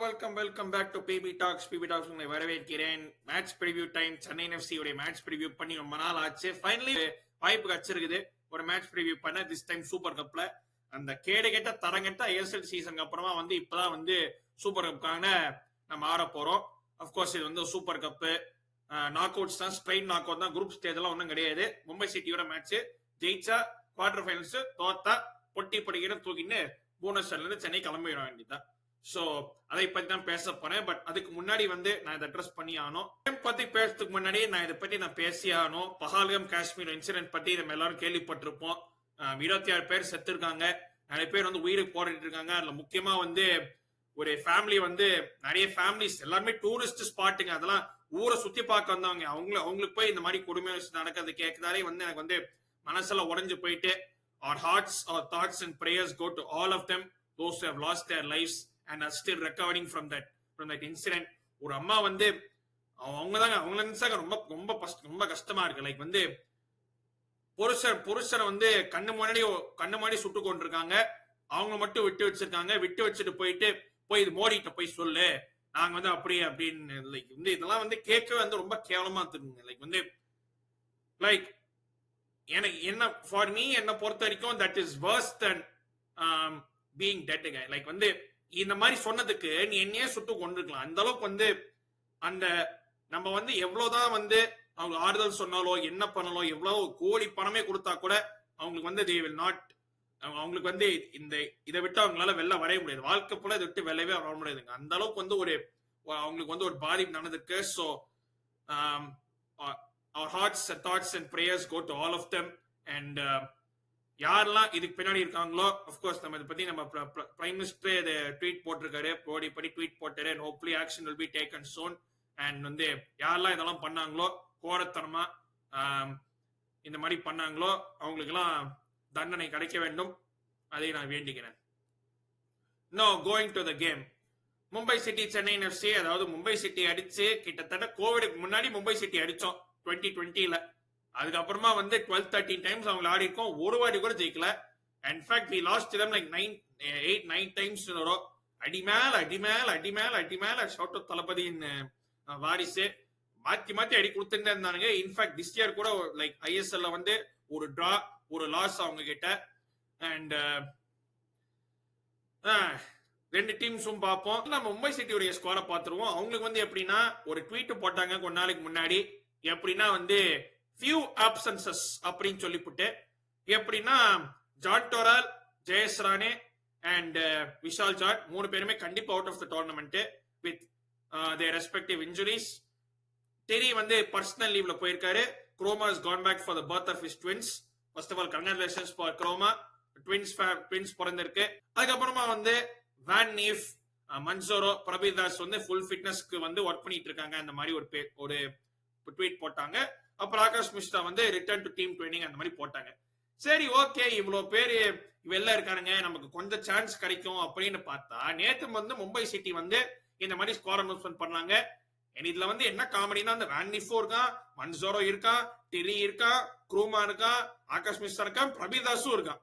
Welcome back to BB talks. உங்களை வரவேற்கிறேன். Match preview time. Chennai FC உடைய மேட்ச் ப்ரிவியூ பண்ணி ரொம்ப நாள் ஆச்சு. ஃபைனலி வாய்ப்பு கிடைச்சிருக்குது ஒரு மேட்ச் ப்ரிவியூ பண்ண. திஸ் டைம் சூப்பர் கப்ல அந்த கேட்ட தரங்கட்ட ஐஎஸ்எல் சீசனுக்கு அப்புறமா இப்பதான் சூப்பர் கப்கான நம்ம ஆட போறோம். அப்கோர்ஸ் இது சூப்பர் கப்பு நாக் அவுட்ஸ் தான், ஸ்ட்ரெயின் நாக் அவுட் தான். குரூப் ஸ்டேஜ் எல்லாம் ஒன்றும் கிடையாது. மும்பை சிட்டியோட மேட்ச் ஜெயிச்சா குவார்டர் ஃபைனல்ஸ், தோத்தா பொட்டி படிக்கிற தூக்கின்னு புவனேஸ்வர்ல இருந்து சென்னை கிளம்பிட வேண்டியதுதான். சோ அதை பத்தி தான் பேச போறேன். பட் அதுக்கு முன்னாடி நான் இதை அட்ரஸ் பண்ணி ஆனோம். பத்தி பேசுறதுக்கு முன்னாடி இதை பத்தி நான் பேசி ஆனோம். பஹல்காம் காஷ்மீர் இன்சிடென்ட் பத்தி நம்ம எல்லாரும் கேள்விப்பட்டிருப்போம். 26 பேர் செத்து இருக்காங்க. நிறைய பேர் உயிருக்கு போராடிட்டு இருக்காங்க. அதுல முக்கியமா ஒரு ஃபேமிலி நிறைய ஃபேமிலிஸ் எல்லாருமே டூரிஸ்ட் ஸ்பாட்டுங்க. அதெல்லாம் ஊரை சுத்தி பார்க்க வந்தவங்க. அவங்களுக்கு போய் இந்த மாதிரி கொடுமை நடக்கிறது கேட்கதாலே எனக்கு மனசெல்லாம் உடைஞ்சு போயிட்டு our hearts, our thoughts and prayers go to all of them, those who have lost their lives and are still recovering from that incident. ஒரு அம்மா அவங்க நினைச்சாங்க ரொம்ப கஷ்டமா இருக்கு. லைக் புருஷனை கண்ணு முன்னாடி சுட்டு கொண்டிருக்காங்க. அவங்க மட்டும் விட்டு வச்சிருக்காங்க. விட்டு வச்சுட்டு போய் இது மோடிட்ட போய் சொல்லு, நாங்க அப்படி அப்படின்னு. லைக் இதெல்லாம் கேட்கவே ரொம்ப கேவலமா இருக்குங்க. லைக் எனக்கு என்ன பொறுத்த வரைக்கும் that is worse than being dead guy. Like இந்த மாதிரி சொன்னதுக்கு நீ என்னையே சுட்டு கொண்டிருக்கலாம். அந்த அளவுக்கு அந்த நம்ம எவ்வளவுதான் அவங்க ஆறுதல் சொன்னாலோ என்ன பண்ணாலோ எவ்வளவு கோடி பணமே கொடுத்தா கூட அவங்களுக்கு they will not, அவங்களுக்கு இதை விட்டு அவங்களால வெளில வரைய முடியாது. வாழ்க்கை போல இதை விட்டு வெளியவே வர முடியாதுங்க. அந்த அளவுக்கு அவங்களுக்கு ஒரு பாதிப்பு நடந்திருக்கு. So our hearts, thoughts and prayers go to all of them. And யாரெல்லாம் இதுக்கு பின்னாடி இருக்காங்களோ, அப்கோர்ஸ் நம்ம இதை பத்தி நம்ம பிரைம் மினிஸ்டர் இதை ட்வீட் போட்டிருக்காரு. போடி படி ட்வீட் போட்டாரு. Hopefully action will be taken soon. And யாரெல்லாம் இதெல்லாம் பண்ணாங்களோ, கோரத்தனமா இந்த மாதிரி பண்ணாங்களோ, அவங்களுக்கு எல்லாம் தண்டனை கிடைக்க வேண்டும். அதை நான் வேண்டிக்கிறேன். No going to the game. Mumbai city Chennai FC, அதாவது மும்பை சிட்டி அடிச்சு கிட்டத்தட்ட கோவிடுக்கு முன்னாடி மும்பை சிட்டி அடிச்சோம் 2020ல. அதுக்கப்புறமா 12-13 டைம்ஸ் அவங்க ஆடி இருக்கோம். ஒரு வாடி கூட ஜெயிக்கல. In fact we lost them like 8-9 times in a row. அடி மேல ஷவுட் அவுட் தளபதியின் வாரிசு மாத்தி அடி கொடுத்துட்டே இருந்தானுங்க. இன்ஃபேக்ட் திஸ் இயர் கூட லைக் ஐஎஸ்எல்ல ஒரு டிரா ஒரு லாஸ் அவங்க கிட்ட. அண்ட் ரெண்டு டீம்ஸும் பார்ப்போம். நம்ம மும்பை சிட்டியுடைய ஸ்குவாட பாத்துருவோம். அவங்களுக்கு எப்படின்னா ஒரு ட்வீட் போட்டாங்க கொஞ்ச நாளைக்கு முன்னாடி. எப்படின்னா few absences அப்படின்னு சொல்லிவிட்டு, எப்படின்னா John Toral, Jayesh Rane and Vishal Jat மூணு பேருமே கண்டிப்பா out of the tournament with their respective injuries. Terry personal லீவ்ல போயிருக்காரு. Kroma has gone back for the birth of his twins. First of all, congratulations for Kroma. twins பிறந்திருக்கு. அதுக்கப்புறமா வேன் நீஃப், மன்சோரோ, பிரபீதாஸ் ஃபுல் ஃபிட்னஸ்க்கு ஒர்க் பண்ணிட்டு இருக்காங்க. அந்த மாதிரி ஒரு ட்வீட் போட்டாங்க. அப்புறம் Akash Mishra return to team training அந்த மாதிரி போட்டாங்க. சரி, ஓகே, இவ்வளவு பேரு வெளில இருக்கானுங்க, நமக்கு கொஞ்சம் சான்ஸ் கிடைக்கும் அப்படின்னு பார்த்தா நேத்து மும்பை சிட்டி இந்த மாதிரி ஸ்கோர் அனௌன்ஸ்மெண்ட் பண்ணாங்க. இதுல என்ன காமெடினா, அந்த வேன் நிஃபோ இருக்கான், மன்சோரோ இருக்கான், டெரி இருக்கான், குரூமா இருக்கான், ஆகாஷ் மிஸ்ரா இருக்கான், பிரபீதாஸும் இருக்கான்.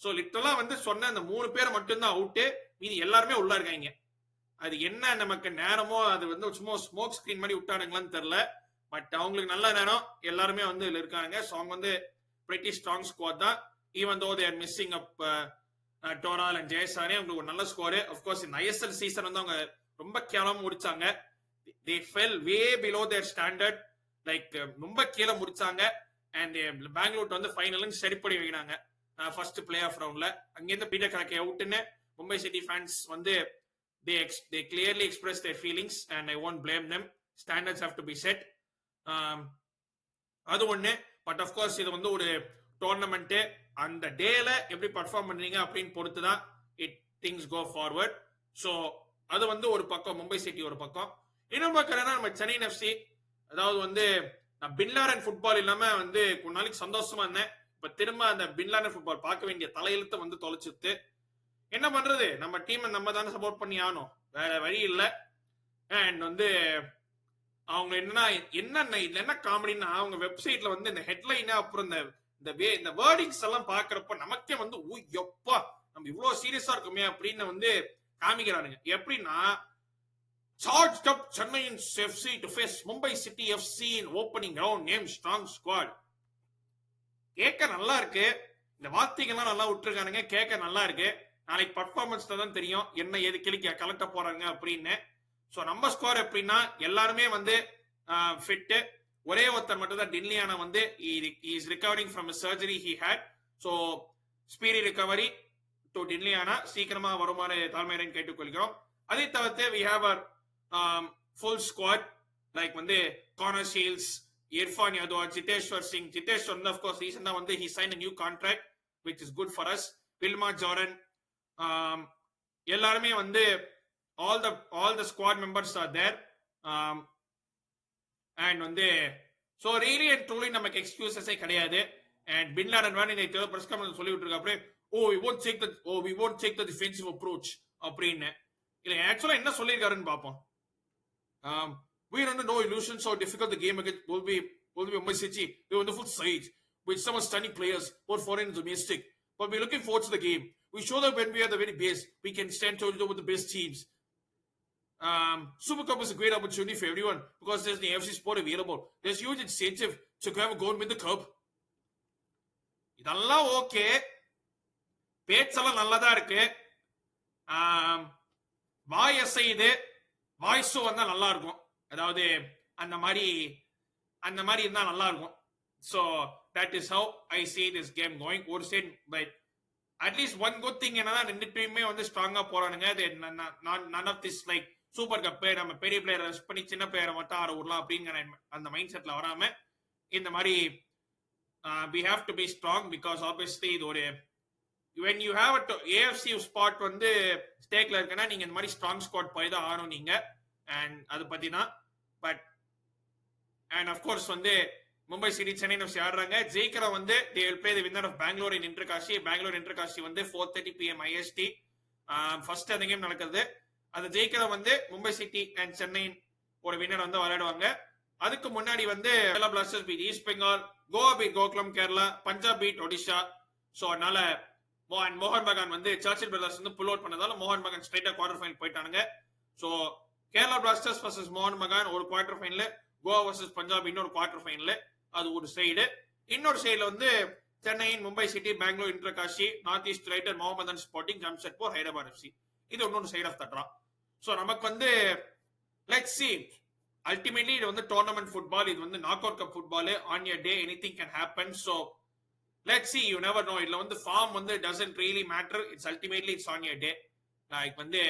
சோ லிட்டரலா சொன்ன அந்த 3 பேர் மட்டும்தான் அவுட்டு. மீதி எல்லாருமே உள்ள இருக்காங்க. அது என்ன நமக்கு நேரமோ, அது சும்மா ஸ்மோக் ஸ்கிரீன் மாதிரி விட்டானுங்களான்னு தெரியல. பட் அவங்களுக்கு நல்ல நேரம். எல்லாருமே இதுல இருக்காங்க. ஸோ அவங்க pretty strong squad தான். Even though they are missing up டோரால் அண்ட் ஜெயசானே, அவங்களுக்கு ஒரு நல்ல ஸ்கோர். அஃப்கோர்ஸ் இந்த ஐஎஸ்எல் சீசன் அவங்க ரொம்ப கேவலமா முடிச்சாங்க. they fell way below their standard. Like ரொம்ப கீழே முடிச்சாங்க. அண்ட் பெங்களூர் ஃபைனல் சரிப்படி வைக்கிறாங்க ஃபர்ஸ்ட் பிளே ஆஃப் ரவுண்ட்ல. அங்கிருந்து பீட்டர் கிராக்கே அவுட்னு Mumbai City fans they clearly express their feelings and I won't blame them. Standards have to be set. அது ஒண்ணு. But of course இது ஒரு டோர்னமெண்ட். அந்த டேல எப்படி பர்ஃபார்ம் பண்றீங்க அப்படின்னு பொறுத்துதான் it things go forward. So அது ஒரு பக்கம் மும்பை சிட்டி ஒரு பக்கம். இன்னும் பார்க்கறேன்னா நம்ம சென்னை எஃப்சி, அதாவது நான் பின்லாடன் ஃபுட்பால் இல்லாம கொஞ்ச நாளைக்கு சந்தோஷமா இருந்தேன். இப்ப திரும்ப அந்த பின்லாடன் ஃபுட்பால் பார்க்க வேண்டிய தலையெழுத்து தொலைச்சிட்டு என்ன பண்றது, நம்ம டீமை நம்ம தானே சப்போர்ட் பண்ணி ஆகணும், வேற வழி இல்லை. அண்ட் அவங்க என்ன காமெடினா, அவங்க வெப்சைட்ல இந்த ஹெட்லைன் அப்புறம் இந்த வேர்டிங்ஸ் எல்லாம் பாக்குறப்ப நமக்கே எப்பா நம்ம இவ்வளவு சீரியஸா இருக்குமே அப்படின்னு காமிக்கிறானுங்க. எப்படின்னா Charged up Chennai FC to face Mumbai City FC in opening round. Name strong squad. கேட்க நல்லா இருக்கு. இந்த வார்த்தைகள்லாம் நல்லா விட்டுருக்கானுங்க. கேட்க நல்லா இருக்கு. நாளைக்கு பர்ஃபார்மன்ஸ் தான் தெரியும் என்ன ஏது கிளிக்க கலட்ட போறாங்க அப்படின்னு. ஸோ நம்ம ஸ்கோர் எப்படின்னா எல்லாருமே வந்து ஃபிட்டு. ஒரே ஒருத்தர் மட்டும் தான் டின்லியானா வந்து is recovering from surgery he had. So speedy recovery to டின்லியானா சீக்கிரமா வருமாறு தாழ்மையுடன் கேட்டுக்கொள்கிறோம். அதை தவிர்த்து we have our full squad like வந்து கார்னர் ஷீல்ஸ், இர்ஃபான் யாதவ், ஜிதேஷ்வர் சிங். ஜிதேஷ்வர் வந்து அஃப்கோர்ஸ் ரீசெண்டா வந்து he sign a new contract which is good for us. Wilmar Jordan எல்லாருமே வந்து all the squad members are there. And வந்து so really and truly நமக்கு எக்ஸ்கியூசஸே கிடையாது. And பின் லாடன் வேற இந்த தேர்ட் பிரஸ் கான்ஃபரன்ஸ் சொல்லி விட்டுருக்க அப்படியே we won't take the defensive approach அப்படின்னு. இல்ல ஆக்சுவலா என்ன சொல்லியிருக்காருன்னு பார்ப்போம். We are under no illusions how difficult the game against will be Mumbai City. We are on the full side with some stunning players, both foreign and domestic. But we're looking forward to the game. We show that when we are the very best, we can stand toe-to-toe with the best teams. Super Cup is a great opportunity for everyone because there's the AFC sport available. There's huge incentive to have a go and win the cup. இதெல்லாம் okay, பேச்செல்லாம் நல்லதா இருக்கு. வாய் அசையுது, வாய்ஸும் வந்தா நல்லா இருக்கும். அதாவது அந்த மாதிரி இருந்தா நல்லா இருக்கும். So that is how I see this game going. ஒரு side but at least one good thing என்னன்னா ரெண்டு டீமுமே வந்து ஸ்ட்ராங்கா போறானுங்க. none of this like super cup நம்ம பெரிய பிளேயர் ரெஸ்ட் பண்ணி சின்ன பிளேயரை மட்டும் ஆட விடலாம் அப்படிங்கிற அந்த மைண்ட் செட்ல வராம இந்த மாதிரி we have to be strong because obviously இது ஒரு when you have a AFC spot வந்து ஸ்டேக்ல இருக்குன்னா நீங்க இந்த மாதிரி ஸ்ட்ராங் ஸ்குவாட் போய் தான் ஆடணும் நீங்க. அண்ட் அது பத்தி தான். பட் அண்ட் அஃப்கோர்ஸ் வந்து மும்பை சிட்டி சென்னை எஃப்சி ஆடுறாங்க. ஜெயிக்கிற வந்து they will play the winner of Bangalore in Intrakashi. Bangalore Intrakashi வந்து 4:30 PM IST ஃபர்ஸ்ட் அந்த கேம் நடக்குது. அது ஜெயிக்கிற வந்து மும்பை சிட்டி அண்ட் சென்னை ஒரு வின்னர் வந்து விளையாடுவாங்க. அதுக்கு முன்னாடி வந்து Kerala Blasters beat East Bengal, Goa beat Gokulam Kerala, Punjab beat Odisha. So அதனால மோகன் பகான் வந்து சர்ச்சில் பிரதர்ஸ் வந்து புல் அவுட் பண்ணதால மோகன் பகான் ஸ்ட்ரைட்டா quarter final போயிட்டானுங்க. So Kerala blasters versus மோகன் பகான் ஒரு quarter final, Goa versus Punjab இன்னொரு குவார்டர் ஃபைனல். அது ஒரு சைடு. இன்னொரு சைடுல வந்து Chennai, Mumbai city, Bangalore இன்டர்காஷி, north east rider, Mohammedan sporting, Jamshedpur, Hyderabad FC. இது இன்னொரு side of the draw. So நமக்கு வந்து லெட்ஸ் see. அல்டிமேட்லி இது வந்து டோர்னமெண்ட் ஃபுட்பால், இது வந்து knock out cup football. On your day anything can happen. So let's see, you never know. இதுல வந்து ஃபார்ம் வந்து doesn't really matter. It's ultimately it's on your day. Like வந்து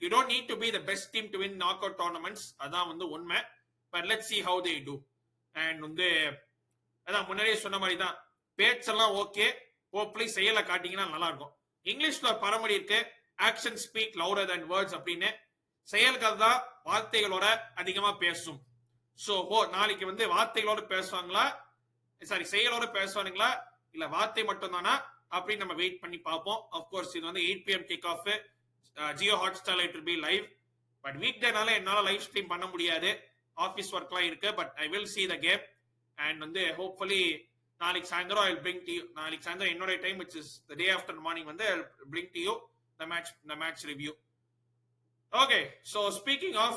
you don't need to be the best team to win knockout tournaments. அதான் வந்து உண்மை. But let's see how they do. And வந்து அதான் முன்னாடியே சொன்ன மாதிரி தான், பேச்செல்லாம் ஓகே, ஹோப்ஃபுல்லி செயலை காட்டிங்கன்னா நல்லா இருக்கும். இங்கிலீஷ்ல பரமடி இருக்கு, action speak louder than words அப்படின்னு. செயல்கள் தான் வார்த்தைகளோட அதிகமா பேசும். ஸோ நாளைக்கு வந்து வார்த்தைகளோட பேசுவாங்களா, சாரி செயலோட பேசுவானுங்களா, இல்ல வார்த்தை மட்டும் தானா அப்படின்னு நம்ம வெயிட் பண்ணி பார்ப்போம். அப்கோர்ஸ் இது வந்து 8 PM kick off, Jio Hotstar it will be live. But week டேனால என்னால லைவ் ஸ்ட்ரீம் பண்ண முடியாது, ஆஃபீஸ் ஒர்க்லாம் இருக்கு. But I will see the game. And வந்து ஹோப்ஃபுல்லி நாளைக்கு சாயந்தரம் ஐ bring to you, நாளைக்கு சாயந்தரம் என்னோட time which is the day after morning வந்து I'll bring to you the match review. Okay, so speaking of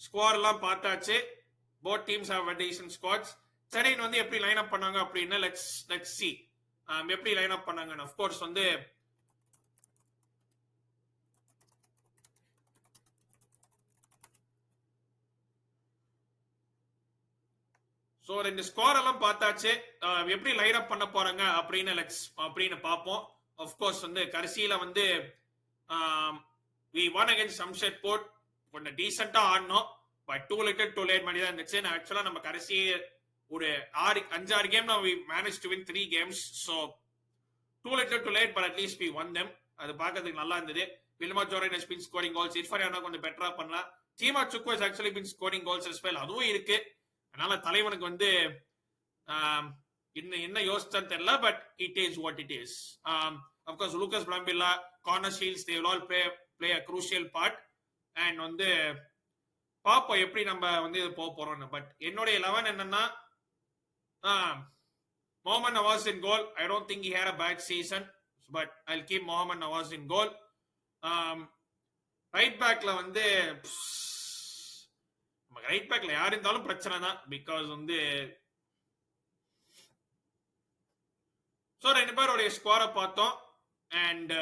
squad எல்லாம் பார்த்தாச்சு. both teams have a decent squads. Chennai வந்து எப்படி லைன் அப் பண்ணாங்க அப்படின்னு let's see. எப்படி லைன் அப் பண்ணாங்கன்னு of course வந்து ஸோ ரெண்டு ஸ்கோர் எல்லாம் பார்த்தாச்சு. எப்படி லைன் அப் பண்ண போறாங்க அப்படின்னு பார்ப்போம். அஃப்கோர்ஸ் வந்து கடைசியில வந்து we won against Jamshedpur. கொஞ்சம் டீசெண்டா ஆடணும். But too little too late மாதிரி தான் இருந்துச்சு. ஆக்சுவலா நம்ம கடைசி ஒரு 5-6 game we managed to win 3 games. So too little too late, but at least we won them. அது பார்க்கறதுக்கு நல்லா இருந்தது. Vilma Joran has been scoring goals. Irfan கொஞ்சம் பெட்டரா பண்ணலாம். Chima Chukwu has actually been scoring goals as well. அதுவும் இருக்கு. அதனால தலைவனுக்கு வந்து என்ன யோசிச்சான்னு தெரியல. But it is what it is. Of course Lucas Brambilla, Connor Shields, they will all play a crucial part. And வந்து பாப்போம் எப்படி நம்ம வந்து இது போக போறோம்னு. பட் என்னுடைய 11 என்னன்னா Mohammad Nawaz in goal. I don't think he had a bad season, but I'll keep Mohammad Nawaz in goal. Right பேக்ல வந்து நமக்கு ரைட் பேக்ல யார் இருந்தாலும் பிரச்சனை தான். பிகாஸ் வந்து ஸோ 2 பேருடைய ஸ்கோரை பார்த்தோம். அண்ட்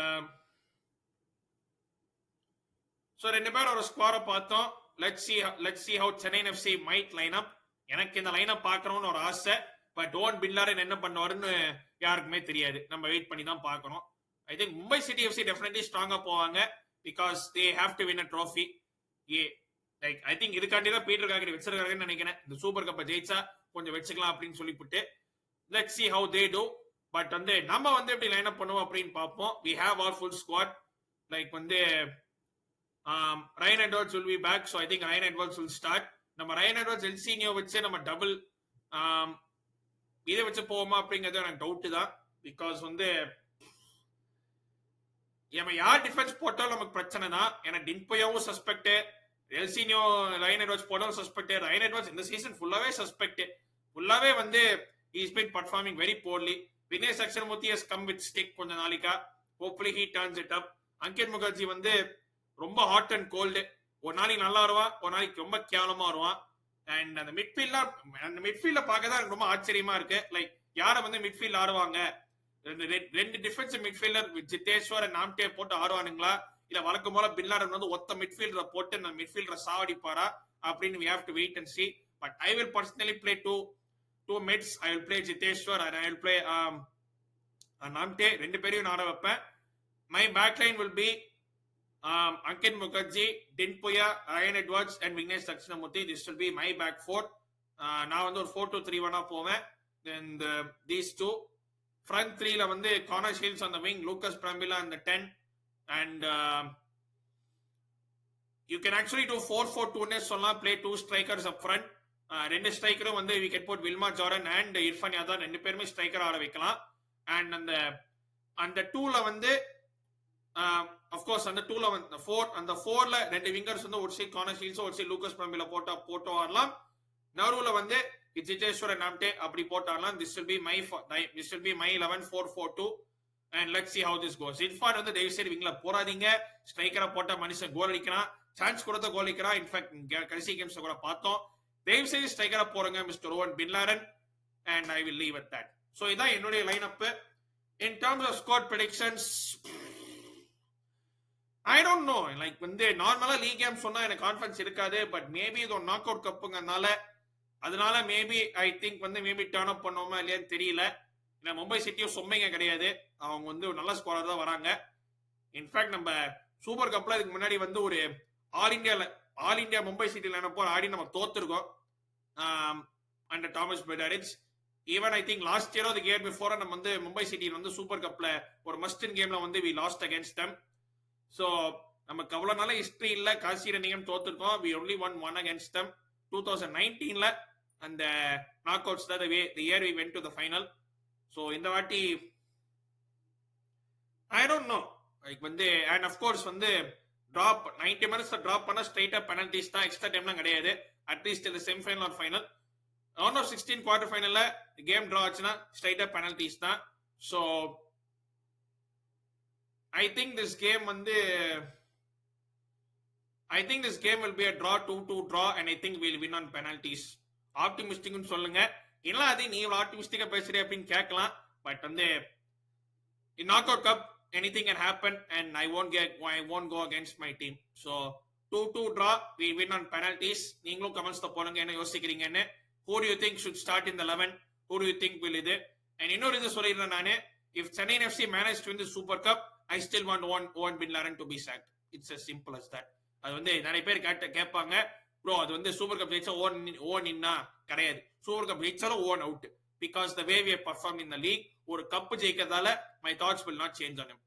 ஸோ 2 பேரோட ஸ்கோரை பார்த்தோம். Let's see how Chennai FC might line up. எனக்கு இந்த லைன் அப் பார்க்கணும்னு ஒரு ஆசை. பட் ஓவன் பின் லாரன் என்ன பண்ணுவாருன்னு யாருக்குமே தெரியாது. நம்ம வெயிட் பண்ணி தான் பார்க்கணும். I think Mumbai City FC definitely ஸ்ட்ராங்கா போவாங்க. Because they have to win a trophy. Like I think இதுக்காண்டி தான் பீட்டர் காகரி வச்சிருக்காங்கன்னு நினைக்கிறேன். இந்த சூப்பர் கப்பை ஜெயிச்சா கொஞ்சம் வச்சுக்கலாம் அப்படின்னு சொல்லிவிட்டு let's see how they do. But வந்து நம்ம வந்து எப்படி லைன் அப் பண்ணுவோம் அப்படின்னு பார்ப்போம். we have our full squad. Like வந்து Ryan Edwards will be back, so I think Ryan Edwards will start. நம்ம Ryan Edwards எல்சினியோ வச்சு நம்ம டபுள் இதை வச்சு போவோமா அப்படிங்கிறது எனக்கு டவுட் தான். பிகாஸ் வந்து நம்ம யார் டிஃபென்ஸ் போட்டாலும் நமக்கு பிரச்சனை தான். ஏன்னா டின்போயாவும் சஸ்பெக்ட், எல்சினியோ Ryan Edwards போட்டாலும் சஸ்பெக்ட். Ryan Edwards இந்த சீசன் ஃபுல்லாவே சஸ்பெக்ட். ஃபுல்லாவே வந்து he's been performing very poorly. Vinesh அக்ஷரமூர்த்தி has come with stick கொஞ்ச நாளைக்கா. hopefully he turns it up. Ankit Mukherjee வந்து ரொம்ப ஹாட் அண்ட் கோல்டு. ஒரு நாளைக்கு நல்லா வருவான், ஒரு நாளைக்கு ரொம்ப கேவலமா வருவான். அண்ட் அந்த மிட்ஃபீல்ட பார்க்க தான் ரொம்ப ஆச்சரியமா இருக்கு. லைக் யாரை வந்து மிட்ஃபீல்ட் ஆடுவாங்க? ரெண்டு டிஃபென்சிவ் மிட்ஃபீல்டர் ஜிதேஸ்வர் நாம்டே போட்டு ஆடுவானுங்களா, இல்ல வழக்கம் போல பின் லாடன் வந்து ஒத்த மிட்ஃபீல்டரை போட்டு அந்த மிட்ஃபீல்டரை சாவடிப்பாரா அப்படின்னு we have to wait and see. But I will personally play two mids. I will play Jiteshwar and I will play Namte. ரெண்டு பேரையும் ஆட வைப்பேன். My backline will be Ankit Mukherjee, Dinpuya, Ryan Edwards and Vignesh Dakshinamurthy. This will be my back four. நான் வந்து ஒரு 4-2-3-1 போவேன். Then these two front three ல வந்து Connor Shields on the wing, Lucas Brambilla on the 10, and you can actually do 4-4-2 னே சொல்லலாம். Play two strikers up front. ரெண்டு ஸ்ட்ரைக்கரும் வந்து we can put Wilma Jordan and Irfan Yadav ரெண்டு பேருமே striker ஆட வைக்கலாம். அண்ட் அந்த 2ல வந்து of course அந்த 2ல வந்து அந்த 4ல ரெண்டு விங்கர்ஸ் வந்து ஒரு சைடு கார்னர் ஷீல்ட்ஸ் ஒரு சைடு லூகஸ் பிரம்பிலா போட்டு ஆடலாம். நடுவுல வந்து ஜிதேஸ்வர் நாம்டே அப்படி போட்டு ஆடலாம். this will be my 11 4-4-2 and let's see how this goes. In fact வந்து தயவு செய்து விங்ல போறாதீங்க. ஸ்ட்ரைக்கரா போட்ட மனுஷன் கோல் அடிக்கிறான், சான்ஸ் கொடுத்த கோல் அடிக்கிறான். இன்ஃபாக்ட் கடைசி கேம்ஸ் கூட பார்த்தோம். தயவு செய்து ஸ்ட்ரைக்கரா போறங்க மிஸ்டர் ஓவன் பின் லாரன். and I will leave at that. so இதான் என்னுடைய line up. in terms of score predictions, I don't know. Like வந்து நார்மலா லீக் கேம் சொன்னா எனக்கு கான்ஃபிடன்ஸ் இருக்காது. பட் மேபி இது ஒரு நாக் அவுட் கப்புங்கனால அதனால மேபி ஐ திங்க் வந்து மேபி டர்ன் அப் பண்ணுவோமா இல்லையான்னு தெரியல. ஏன்னா மும்பை சிட்டியும் சொம்மைங்க கிடையாது, அவங்க வந்து ஒரு நல்ல ஸ்கோரர் தான் வராங்க. இன்ஃபேக்ட் நம்ம சூப்பர் கப்ல இதுக்கு முன்னாடி வந்து ஒரு ஆல் இந்தியா மும்பை சிட்டில நினைப்போம் ஆடி நம்ம தோத்துருக்கோம் under Thomas Brdaric. Even I think last இயரோ அது இயர் பிஃபோர் நம்ம வந்து மும்பை சிட்டியில் வந்து சூப்பர் கப்ல ஒரு மஸ்ட் இன் கேம்ல வந்து we lost against them. So நமக்கு அவ்வளவு நாள ஹிஸ்டரி இல்ல. காசி ரன்னிங்கம் தோத்துருக்கோம். We only won against them 2019ல அந்த நாக் அவுட்ஸ் தான் the year we went to the final. So இந்த வாட்டி ஐ டோன்ட் நோ லைக் வந்து அண்ட் அஃப்கோர்ஸ் வந்து டிராப் 90 மினிட்ஸ் டிராப் பண்ண ஸ்ட்ரைட்டா பெனல்டிஸ் தான், எக்ஸ்ட்ரா டைம்லாம் கிடையாது. அட்லீஸ்ட் இந்த semifinal or final round of 16 quarter ஃபைனல்ல கேம் டிரா ஆச்சுன்னா ஸ்ட்ரைட்டா பெனல்டிஸ் தான். So I think this game will be a draw, 2-2 draw, and I think we'll win on penalties. Optimistic னு சொல்லுங்க. இல்ல அது நீ இவ்வளவு ஆப்டிமிஸ்டிக்கா பேசுறே அப்படின்னு கேட்கலாம். பட் வந்து in knockout cup anything can happen and I won't go against my team. So 2-2 draw, we win on penalties. நீங்களும் கமெண்ட்ஸ்ல போடுங்க என்ன யோசிக்கிறீங்கன்னு. Who do you think should start in the 11? Who do you think will இது? And இன்னொரு இது சொல்லிடுறேன் நானு. If Chennai FC managed to win the Super Cup, I still want Owen Bin Laden to be sacked. It's as simple as that. அது வந்து நிறைய பேர் கேட்பாங்க, ப்ரோ அது வந்து சூப்பர் கப் ஜெயிச்சா ஓன் இன்னா கிடையாது. சூப்பர் கப் ஜெயிச்சாலும் ஓன் அவுட். Because the way we have perform in the league, ஒரு கப் ஜெயிக்கிறதால my thoughts will not change on him.